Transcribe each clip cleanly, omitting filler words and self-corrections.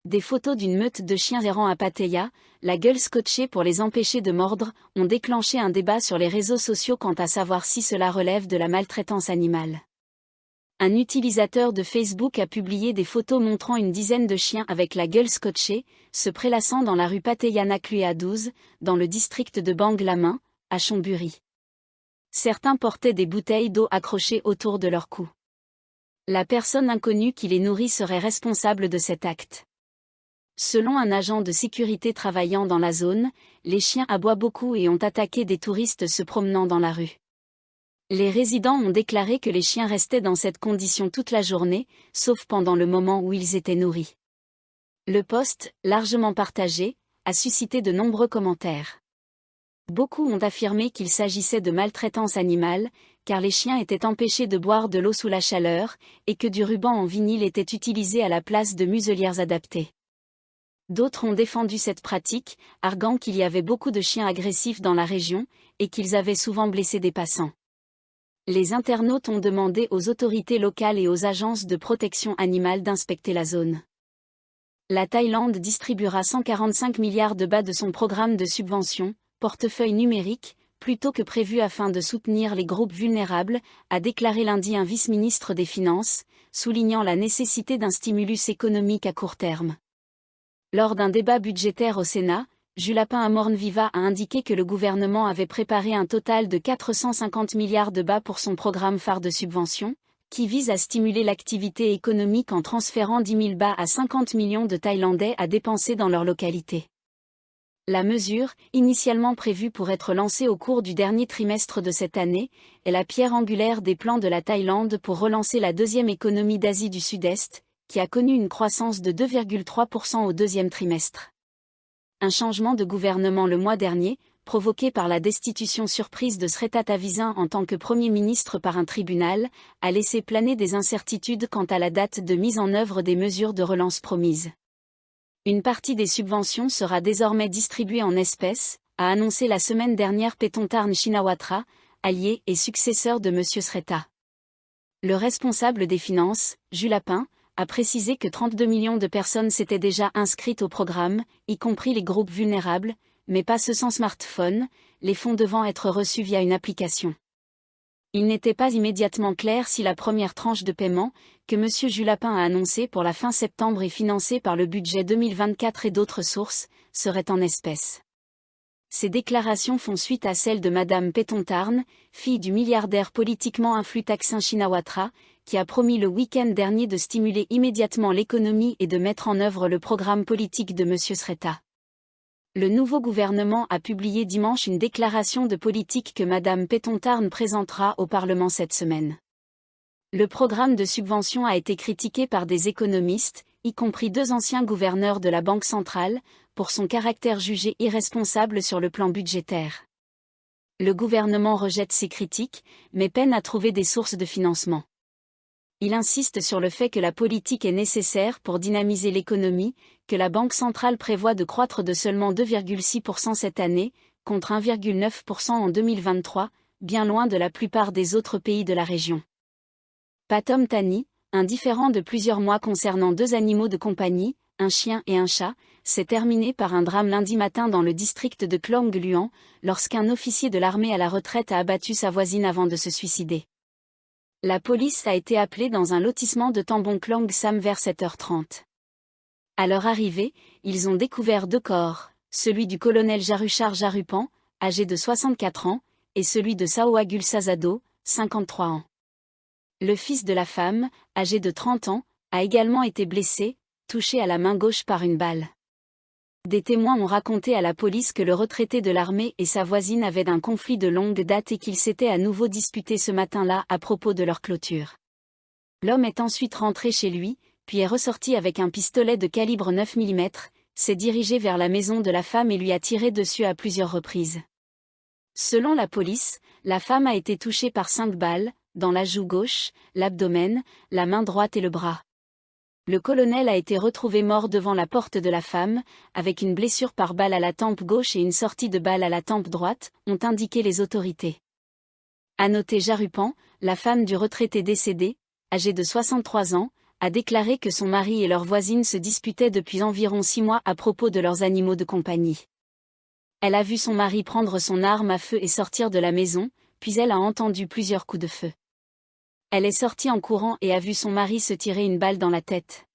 Des photos d'une meute de chiens errants à Pattaya, la gueule scotchée pour les empêcher de mordre, ont déclenché un débat sur les réseaux sociaux quant à savoir si cela relève de la maltraitance animale. Un utilisateur de Facebook a publié des photos montrant une dizaine de chiens avec la gueule scotchée, se prélassant dans la rue Pattaya Naklua 12, dans le district de Banglamin, à Chonburi. Certains portaient des bouteilles d'eau accrochées autour de leur cou. La personne inconnue qui les nourrit serait responsable de cet acte. Selon un agent de sécurité travaillant dans la zone, les chiens aboient beaucoup et ont attaqué des touristes se promenant dans la rue. Les résidents ont déclaré que les chiens restaient dans cette condition toute la journée, sauf pendant le moment où ils étaient nourris. Le post, largement partagé, a suscité de nombreux commentaires. Beaucoup ont affirmé qu'il s'agissait de maltraitance animale, car les chiens étaient empêchés de boire de l'eau sous la chaleur, et que du ruban en vinyle était utilisé à la place de muselières adaptées. D'autres ont défendu cette pratique, arguant qu'il y avait beaucoup de chiens agressifs dans la région, et qu'ils avaient souvent blessé des passants. Les internautes ont demandé aux autorités locales et aux agences de protection animale d'inspecter la zone. La Thaïlande distribuera 145 milliards de bahts de son programme de subvention, portefeuille numérique, plus tôt que prévu afin de soutenir les groupes vulnérables, a déclaré lundi un vice-ministre des Finances, soulignant la nécessité d'un stimulus économique à court terme. Lors d'un débat budgétaire au Sénat, Julapun Amornviva a indiqué que le gouvernement avait préparé un total de 450 milliards de bahts pour son programme phare de subvention, qui vise à stimuler l'activité économique en transférant 10 000 bahts à 50 millions de Thaïlandais à dépenser dans leur localité. La mesure, initialement prévue pour être lancée au cours du dernier trimestre de cette année, est la pierre angulaire des plans de la Thaïlande pour relancer la deuxième économie d'Asie du Sud-Est, qui a connu une croissance de 2,3% au deuxième trimestre. Un changement de gouvernement le mois dernier, provoqué par la destitution surprise de Srettha Thavisin en tant que Premier ministre par un tribunal, a laissé planer des incertitudes quant à la date de mise en œuvre des mesures de relance promises. Une partie des subventions sera désormais distribuée en espèces, a annoncé la semaine dernière Paetongtarn Shinawatra, allié et successeur de M. Srettha. Le responsable des finances, Julapun, a précisé que 32 millions de personnes s'étaient déjà inscrites au programme, y compris les groupes vulnérables, mais pas ceux sans smartphone, les fonds devant être reçus via une application. Il n'était pas immédiatement clair si la première tranche de paiement, que M. Julapun a annoncée pour la fin septembre et financée par le budget 2024 et d'autres sources, serait en espèces. Ces déclarations font suite à celles de Mme Paetongtarn, fille du milliardaire politiquement influent Thaksin Shinawatra, qui a promis le week-end dernier de stimuler immédiatement l'économie et de mettre en œuvre le programme politique de M. Srettha. Le nouveau gouvernement a publié dimanche une déclaration de politique que Mme Paetongtarn présentera au Parlement cette semaine. Le programme de subvention a été critiqué par des économistes, y compris 2 anciens gouverneurs de la Banque centrale, pour son caractère jugé irresponsable sur le plan budgétaire. Le gouvernement rejette ces critiques, mais peine à trouver des sources de financement. Il insiste sur le fait que la politique est nécessaire pour dynamiser l'économie, que la Banque centrale prévoit de croître de seulement 2,6% cette année, contre 1,9% en 2023, bien loin de la plupart des autres pays de la région. Pathom Thani, un différend de plusieurs mois concernant 2 animaux de compagnie, un chien et un chat, s'est terminé par un drame lundi matin dans le district de Klong Luan, lorsqu'un officier de l'armée à la retraite a abattu sa voisine avant de se suicider. La police a été appelée dans un lotissement de Tambon Klong Sam vers 7h30. À leur arrivée, ils ont découvert 2 corps, celui du colonel Jaruchar Jarupan, âgé de 64 ans, et celui de Saoagul Sazado, 53 ans. Le fils de la femme, âgé de 30 ans, a également été blessé, touché à la main gauche par une balle. Des témoins ont raconté à la police que le retraité de l'armée et sa voisine avaient un conflit de longue date et qu'ils s'étaient à nouveau disputés ce matin-là à propos de leur clôture. L'homme est ensuite rentré chez lui, puis est ressorti avec un pistolet de calibre 9 mm, s'est dirigé vers la maison de la femme et lui a tiré dessus à plusieurs reprises. Selon la police, la femme a été touchée par 5 balles, dans la joue gauche, l'abdomen, la main droite et le bras. Le colonel a été retrouvé mort devant la porte de la femme, avec une blessure par balle à la tempe gauche et une sortie de balle à la tempe droite, ont indiqué les autorités. À noter Jarupan, la femme du retraité décédé, âgée de 63 ans, a déclaré que son mari et leur voisine se disputaient depuis environ 6 mois à propos de leurs animaux de compagnie. Elle a vu son mari prendre son arme à feu et sortir de la maison, puis elle a entendu plusieurs coups de feu. Elle est sortie en courant et a vu son mari se tirer une balle dans la tête.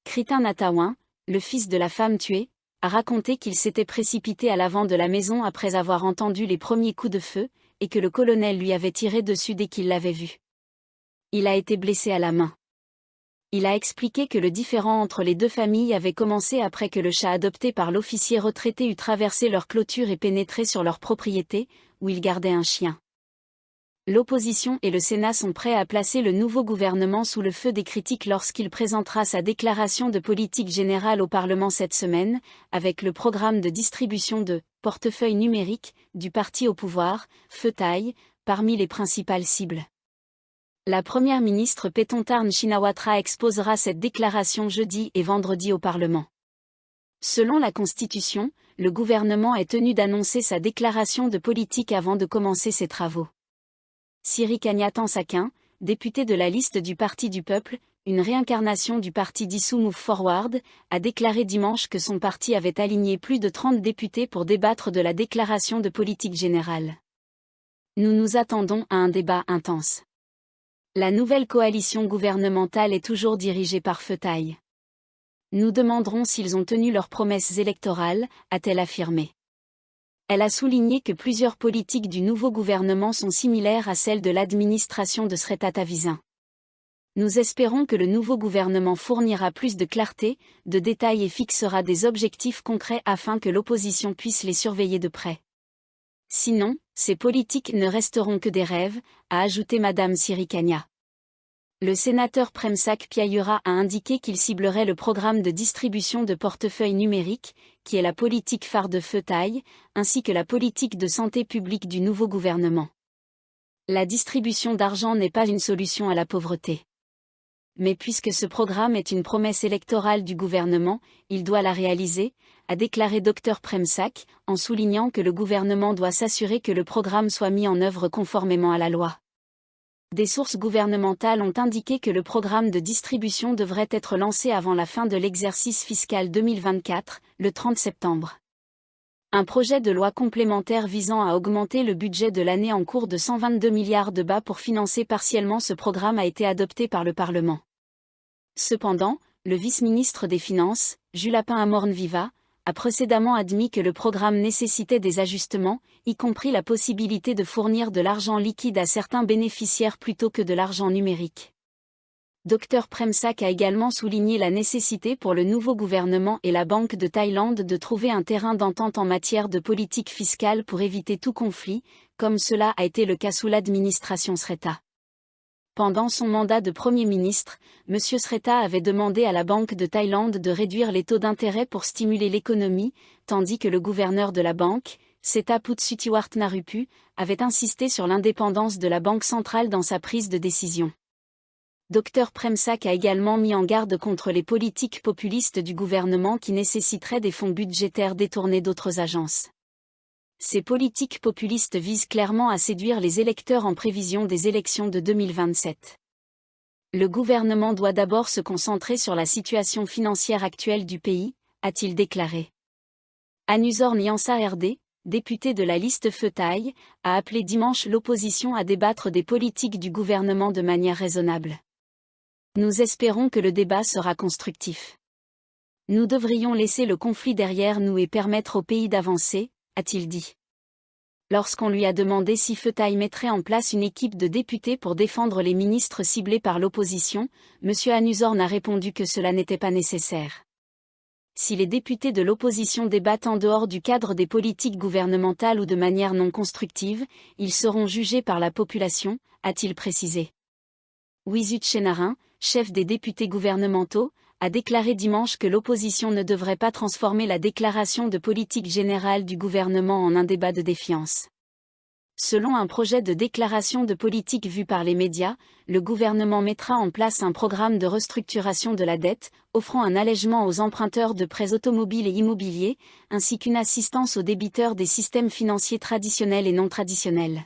Kritin Natawin, le fils de la femme tuée, a raconté qu'il s'était précipité à l'avant de la maison après avoir entendu les premiers coups de feu, et que le colonel lui avait tiré dessus dès qu'il l'avait vu. Il a été blessé à la main. Il a expliqué que le différend entre les deux familles avait commencé après que le chat adopté par l'officier retraité eut traversé leur clôture et pénétré sur leur propriété, où il gardait un chien. L'opposition et le Sénat sont prêts à placer le nouveau gouvernement sous le feu des critiques lorsqu'il présentera sa déclaration de politique générale au Parlement cette semaine, avec le programme de distribution de « portefeuille numérique » du parti au pouvoir, Pheu-Thai, parmi les principales cibles. La première ministre Paetongtarn Shinawatra exposera cette déclaration jeudi et vendredi au Parlement. Selon la Constitution, le gouvernement est tenu d'annoncer sa déclaration de politique avant de commencer ses travaux. Sirikanya Tansakin, député de la liste du Parti du Peuple, une réincarnation du parti dissous Move Forward, a déclaré dimanche que son parti avait aligné plus de 30 députés pour débattre de la déclaration de politique générale. Nous nous attendons à un débat intense. La nouvelle coalition gouvernementale est toujours dirigée par Pheu-Thai. Nous demanderons s'ils ont tenu leurs promesses électorales, a-t-elle affirmé. Elle a souligné que plusieurs politiques du nouveau gouvernement sont similaires à celles de l'administration de Srettha Thavisin. Nous espérons que le nouveau gouvernement fournira plus de clarté, de détails et fixera des objectifs concrets afin que l'opposition puisse les surveiller de près. Sinon, ces politiques ne resteront que des rêves, a ajouté Madame Sirikanya. Le sénateur Premsak Piayura a indiqué qu'il ciblerait le programme de distribution de portefeuilles numériques, qui est la politique phare de Pheu-Thai, ainsi que la politique de santé publique du nouveau gouvernement. La distribution d'argent n'est pas une solution à la pauvreté. Mais puisque ce programme est une promesse électorale du gouvernement, il doit la réaliser, a déclaré Dr Premsak, en soulignant que le gouvernement doit s'assurer que le programme soit mis en œuvre conformément à la loi. Des sources gouvernementales ont indiqué que le programme de distribution devrait être lancé avant la fin de l'exercice fiscal 2024, le 30 septembre. Un projet de loi complémentaire visant à augmenter le budget de l'année en cours de 122 milliards de baht pour financer partiellement ce programme a été adopté par le Parlement. Cependant, le vice-ministre des Finances, Julapin Amornviva, a précédemment admis que le programme nécessitait des ajustements, y compris la possibilité de fournir de l'argent liquide à certains bénéficiaires plutôt que de l'argent numérique. Dr Premsak a également souligné la nécessité pour le nouveau gouvernement et la Banque de Thaïlande de trouver un terrain d'entente en matière de politique fiscale pour éviter tout conflit, comme cela a été le cas sous l'administration Srettha. Pendant son mandat de Premier ministre, M. Srettha avait demandé à la Banque de Thaïlande de réduire les taux d'intérêt pour stimuler l'économie, tandis que le gouverneur de la banque, Seta Putsutiwartnarupu, avait insisté sur l'indépendance de la Banque centrale dans sa prise de décision. Dr Premsak a également mis en garde contre les politiques populistes du gouvernement qui nécessiteraient des fonds budgétaires détournés d'autres agences. Ces politiques populistes visent clairement à séduire les électeurs en prévision des élections de 2027. Le gouvernement doit d'abord se concentrer sur la situation financière actuelle du pays, a-t-il déclaré. Anusor Nyansa RD, député de la liste Pheu-Thai, a appelé dimanche l'opposition à débattre des politiques du gouvernement de manière raisonnable. Nous espérons que le débat sera constructif. Nous devrions laisser le conflit derrière nous et permettre au pays d'avancer, a-t-il dit. Lorsqu'on lui a demandé si Pheu-Thai mettrait en place une équipe de députés pour défendre les ministres ciblés par l'opposition, M. Anusor a répondu que cela n'était pas nécessaire. Si les députés de l'opposition débattent en dehors du cadre des politiques gouvernementales ou de manière non constructive, ils seront jugés par la population, a-t-il précisé. Wizut Chenarin, chef des députés gouvernementaux, a déclaré dimanche que l'opposition ne devrait pas transformer la déclaration de politique générale du gouvernement en un débat de défiance. Selon un projet de déclaration de politique vu par les médias, le gouvernement mettra en place un programme de restructuration de la dette, offrant un allègement aux emprunteurs de prêts automobiles et immobiliers, ainsi qu'une assistance aux débiteurs des systèmes financiers traditionnels et non traditionnels.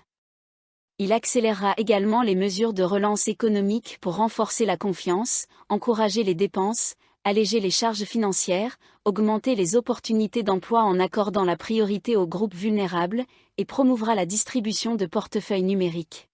Il accélérera également les mesures de relance économique pour renforcer la confiance, encourager les dépenses, alléger les charges financières, augmenter les opportunités d'emploi en accordant la priorité aux groupes vulnérables, et promouvra la distribution de portefeuilles numériques.